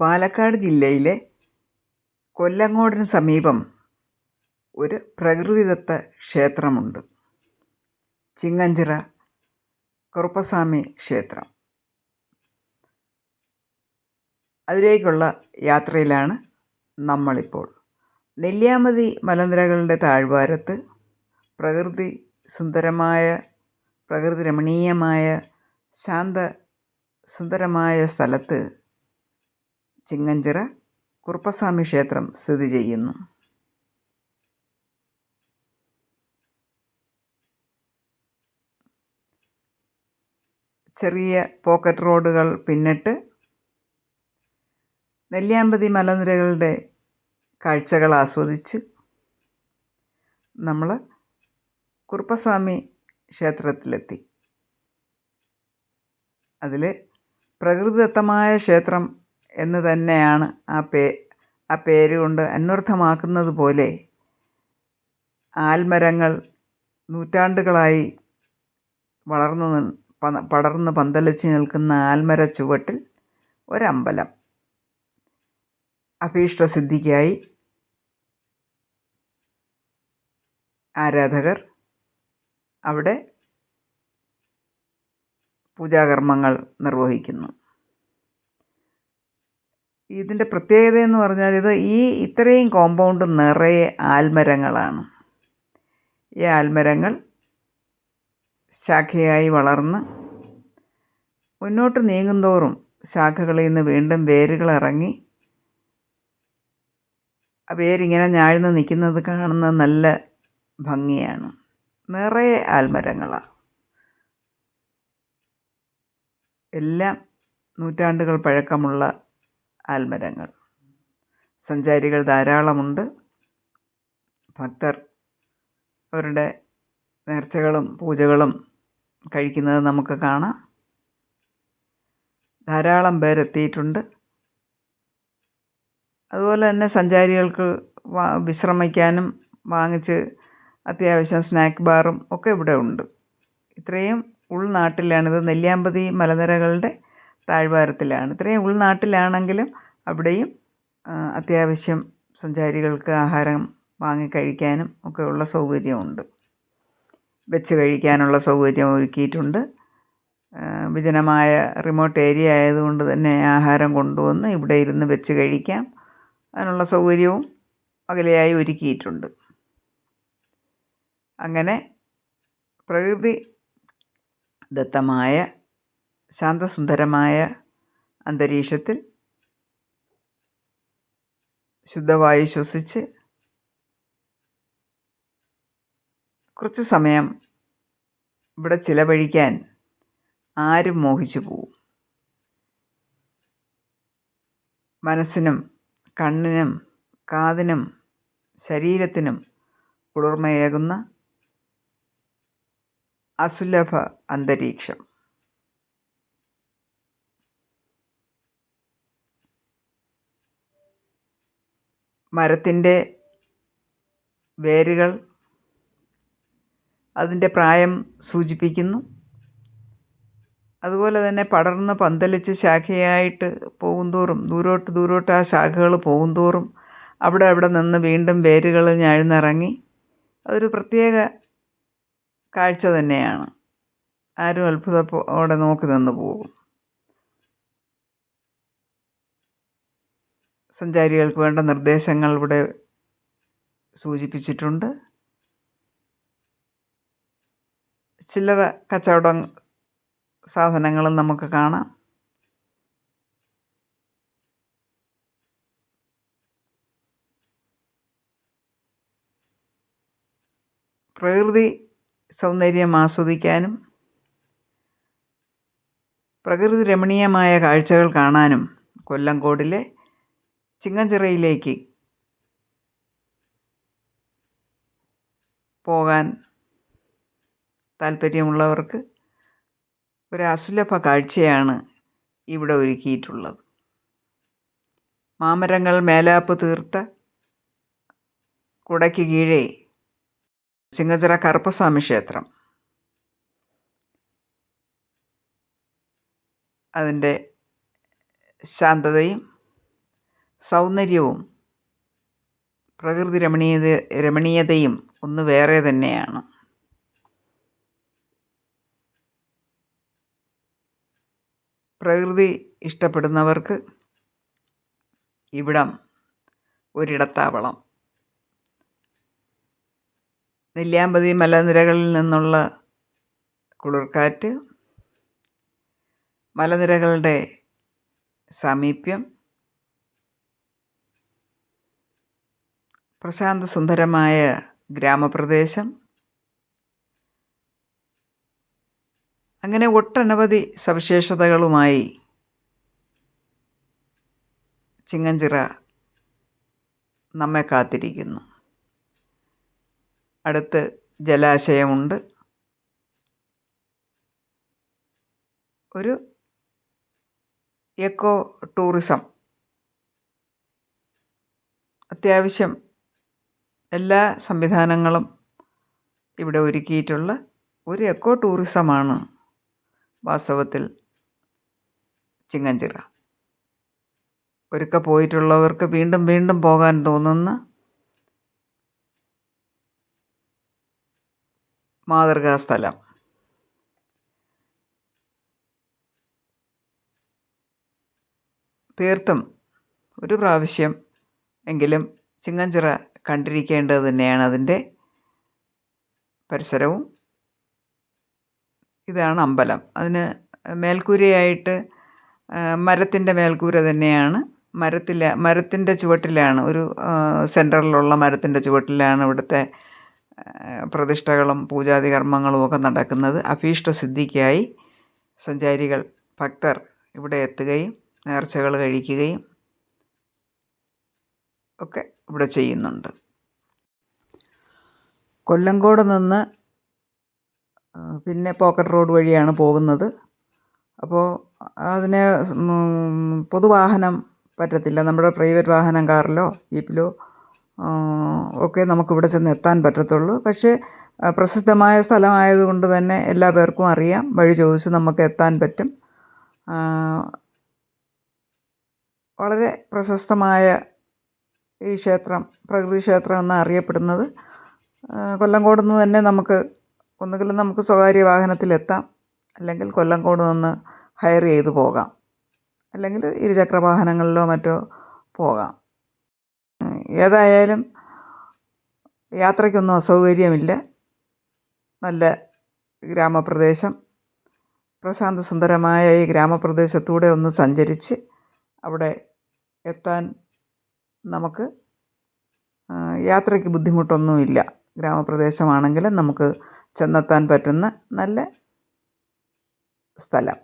പാലക്കാട് ജില്ലയിലെ കൊല്ലങ്കോടിന് സമീപം ഒരു പ്രകൃതിദത്ത ക്ഷേത്രമുണ്ട്. ചിങ്ങഞ്ചിറ കറുപ്പസ്വാമി ക്ഷേത്രം. അതിലേക്കുള്ള യാത്രയിലാണ് നമ്മളിപ്പോൾ. നെല്ലിയാമ്പതി മലനിരകളുടെ താഴ്വാരത്ത് പ്രകൃതി സുന്ദരമായ, പ്രകൃതി രമണീയമായ, ശാന്ത സുന്ദരമായ സ്ഥലത്ത് ചിങ്ങഞ്ചിറ കറുപ്പസ്വാമി ക്ഷേത്രം സ്ഥിതി ചെയ്യുന്നു. ചെറിയ പോക്കറ്റ് റോഡുകൾ പിന്നിട്ട് നെല്ലിയാമ്പതി മലനിരകളുടെ കാഴ്ചകൾ ആസ്വദിച്ച് നമ്മൾ കറുപ്പസ്വാമി ക്ഷേത്രത്തിലെത്തി. അതിൽ പ്രകൃതിദത്തമായ ക്ഷേത്രം എന്ന് തന്നെയാണ് ആ പേര് കൊണ്ട് അന്വർത്ഥമാക്കുന്നത് പോലെ ആൽമരങ്ങൾ നൂറ്റാണ്ടുകളായി പടർന്ന് പന്തലിച്ച് നിൽക്കുന്ന ആൽമര ചുവട്ടിൽ ഒരമ്പലം. അഭീഷ്ടസിദ്ധിക്കായി ആരാധകർ അവിടെ പൂജാകർമ്മങ്ങൾ നിർവഹിക്കുന്നു. ഇതിൻ്റെ പ്രത്യേകത എന്ന് പറഞ്ഞാൽ ഇത്രയും കോമ്പൗണ്ട് നിറയെ ആൽമരങ്ങളാണ്. ഈ ആൽമരങ്ങൾ ശാഖയായി വളർന്ന് മുന്നോട്ട് നീങ്ങുന്തോറും ശാഖകളിൽ നിന്ന് വീണ്ടും വേരുകളിറങ്ങി ആ വേരിങ്ങനെ ഞാഴ്ന്ന് നിൽക്കുന്നത് കാണുന്നത് നല്ല ഭംഗിയാണ്. നിറയെ ആൽമരങ്ങളാണ്. എല്ലാം നൂറ്റാണ്ടുകൾ പഴക്കമുള്ള ആൽമരങ്ങൾ. സഞ്ചാരികൾ ധാരാളമുണ്ട്. ഭക്തർ അവരുടെ നേർച്ചകളും പൂജകളും കഴിക്കുന്നത് നമുക്ക് കാണാം. ധാരാളം പേരെത്തിയിട്ടുണ്ട്. അതുപോലെ തന്നെ സഞ്ചാരികൾക്ക് വിശ്രമിക്കാനും വാങ്ങിച്ച് അത്യാവശ്യം സ്നാക്ക് ബാറും ഒക്കെ ഇവിടെ ഉണ്ട്. ഇത്രയും ഉൾനാട്ടിലാണിത്. നെല്ലിയാമ്പതി മലനിരകളുടെ താഴ്വാരത്തിലാണ്. ഇത്രയും ഉൾനാട്ടിലാണെങ്കിലും അവിടെയും അത്യാവശ്യം സഞ്ചാരികൾക്ക് ആഹാരം വാങ്ങിക്കഴിക്കാനും ഒക്കെ ഉള്ള സൗകര്യമുണ്ട്. വെച്ച് കഴിക്കാനുള്ള സൗകര്യം ഒരുക്കിയിട്ടുണ്ട്. വിജനമായ റിമോട്ട് ഏരിയ ആയതുകൊണ്ട് തന്നെ ആഹാരം കൊണ്ടുവന്ന് ഇവിടെ ഇരുന്ന് വെച്ച് കഴിക്കാം. അതിനുള്ള സൗകര്യവും അകലെയായി ഒരുക്കിയിട്ടുണ്ട്. അങ്ങനെ പ്രകൃതി ദത്തമായ ശാന്തസുന്ദരമായ അന്തരീക്ഷത്തിൽ ശുദ്ധവായു ശ്വസിച്ച് കുറച്ച് സമയം ഇവിടെ ചിലവഴിക്കാൻ ആരും മോഹിച്ചു പോവും. മനസ്സിനും കണ്ണിനും കാതിനും ശരീരത്തിനും കുളിർമയേകുന്ന അസുലഭ അന്തരീക്ഷം. മരത്തിൻ്റെ വേരുകൾ അതിൻ്റെ പ്രായം സൂചിപ്പിക്കുന്നു. അതുപോലെ തന്നെ പടർന്ന് പന്തലിച്ച് ശാഖയായിട്ട് പോകുന്തോറും ദൂരോട്ട് ആ ശാഖകൾ പോകുന്തോറും അവിടെ നിന്ന് വീണ്ടും വേരുകൾ ഞാഴ്ന്നിറങ്ങി അതൊരു പ്രത്യേക കാഴ്ച തന്നെയാണ്. ആരും അത്ഭുതത്തോടെ നോക്കി നിന്ന് പോകും. സഞ്ചാരികൾക്ക് വേണ്ട നിർദ്ദേശങ്ങൾ ഇവിടെ സൂചിപ്പിച്ചിട്ടുണ്ട്. ചില്ലറ കച്ചവടം സാധനങ്ങളും നമുക്ക് കാണാം. പ്രകൃതി സൗന്ദര്യം ആസ്വദിക്കാനും പ്രകൃതി രമണീയമായ കാഴ്ചകൾ കാണാനും കൊല്ലങ്കോടിലെ ചിങ്ങഞ്ചിറയിലേക്ക് പോകാൻ താല്പര്യമുള്ളവർക്ക് ഒരു അസുലഭ കാഴ്ചയാണ് ഇവിടെ ഒരുക്കിയിട്ടുള്ളത്. മാമരങ്ങൾ മേലാപ്പ് തീർത്ത കുടയ്ക്ക് കീഴേ ചിങ്ങഞ്ചിറ കറുപ്പസ്വാമി ക്ഷേത്രം. അതിൻ്റെ ശാന്തതയും സൗന്ദര്യവും പ്രകൃതി രമണീയതയും ഒന്ന് വേറെ തന്നെയാണ്. പ്രകൃതി ഇഷ്ടപ്പെടുന്നവർക്ക് ഇവിടം ഒരിടത്താവളം. നെല്ലിയാമ്പതി മലനിരകളിൽ നിന്നുള്ള കുളിർക്കാറ്റ്, മലനിരകളുടെ സാമീപ്യം, പ്രശാന്തസുന്ദരമായ ഗ്രാമപ്രദേശം, അങ്ങനെ ഒട്ടനവധി സവിശേഷതകളുമായി ചിങ്ങഞ്ചിറ നമ്മെ കാത്തിരിക്കുന്നു. അടുത്ത് ജലാശയമുണ്ട്. ഒരു എക്കോ ടൂറിസം, അത്യാവശ്യം എല്ലാ സംവിധാനങ്ങളും ഇവിടെ ഒരുക്കിയിട്ടുള്ള ഒരു എക്കോ ടൂറിസമാണ് വാസ്തവത്തിൽ ചിങ്ങഞ്ചിറ. ഒരിക്കൽ പോയിട്ടുള്ളവർക്ക് വീണ്ടും വീണ്ടും പോകാൻ തോന്നുന്ന മാതൃകാ സ്ഥലം. തീർത്തും ഒരു പ്രാവശ്യം എങ്കിലും ചിങ്ങഞ്ചിറ കണ്ടിരിക്കേണ്ടത് തന്നെയാണ്. അതിൻ്റെ പരിസരവും. ഇതാണ് അമ്പലം. അതിന് മേൽക്കൂരയായിട്ട് മരത്തിൻ്റെ മേൽക്കൂര തന്നെയാണ്. മരത്തിൻ്റെ ചുവട്ടിലാണ്, ഒരു സെൻറ്ററിലുള്ള മരത്തിൻ്റെ ചുവട്ടിലാണ് ഇവിടുത്തെ പ്രതിഷ്ഠകളും പൂജാതി കർമ്മങ്ങളും ഒക്കെ നടക്കുന്നത്. അഭീഷ്ട സിദ്ധിക്കായി സഞ്ചാരികൾ, ഭക്തർ ഇവിടെ എത്തുകയും നേർച്ചകൾ കഴിക്കുകയും ഒക്കെ ഇവിടെ ചെയ്യുന്നുണ്ട്. കൊല്ലങ്കോട് നിന്ന് പിന്നെ പോക്കറ്റ് റോഡ് വഴിയാണ് പോകുന്നത്. അപ്പോൾ അതിന് പൊതുവാഹനം പറ്റത്തില്ല. നമ്മുടെ പ്രൈവറ്റ് വാഹനം, കാറിലോ ജീപ്പിലോ ഒക്കെ നമുക്കിവിടെ ചെന്ന് എത്താൻ പറ്റത്തുള്ളൂ. പക്ഷേ പ്രശസ്തമായ സ്ഥലമായതുകൊണ്ട് തന്നെ എല്ലാ പേർക്കും അറിയാം. വഴി ചോദിച്ച് നമുക്ക് എത്താൻ പറ്റും. വളരെ പ്രശസ്തമായ ഈ ക്ഷേത്രം, പ്രകൃതി ക്ഷേത്രം എന്ന് അറിയപ്പെടുന്നത് കൊല്ലങ്കോട് നിന്ന് തന്നെ ഒന്നുകിൽ നമുക്ക് സ്വകാര്യ വാഹനത്തിലെത്താം, അല്ലെങ്കിൽ കൊല്ലങ്കോട് നിന്ന് ഹയർ ചെയ്ത് പോകാം, അല്ലെങ്കിൽ ഇരുചക്ര വാഹനങ്ങളിലോ മറ്റോ പോകാം. ഏതായാലും യാത്രയ്ക്കൊന്നും അസൗകര്യമില്ല. നല്ല ഗ്രാമപ്രദേശം. പ്രശാന്തസുന്ദരമായ ഈ ഗ്രാമപ്രദേശത്തൂടെ ഒന്ന് സഞ്ചരിച്ച് അവിടെ എത്താൻ നമുക്ക് യാത്രയ്ക്ക് ബുദ്ധിമുട്ടൊന്നുമില്ല. ഗ്രാമപ്രദേശമാണെങ്കിലും നമുക്ക് ചെന്നെത്താൻ പറ്റുന്ന നല്ല സ്ഥലം.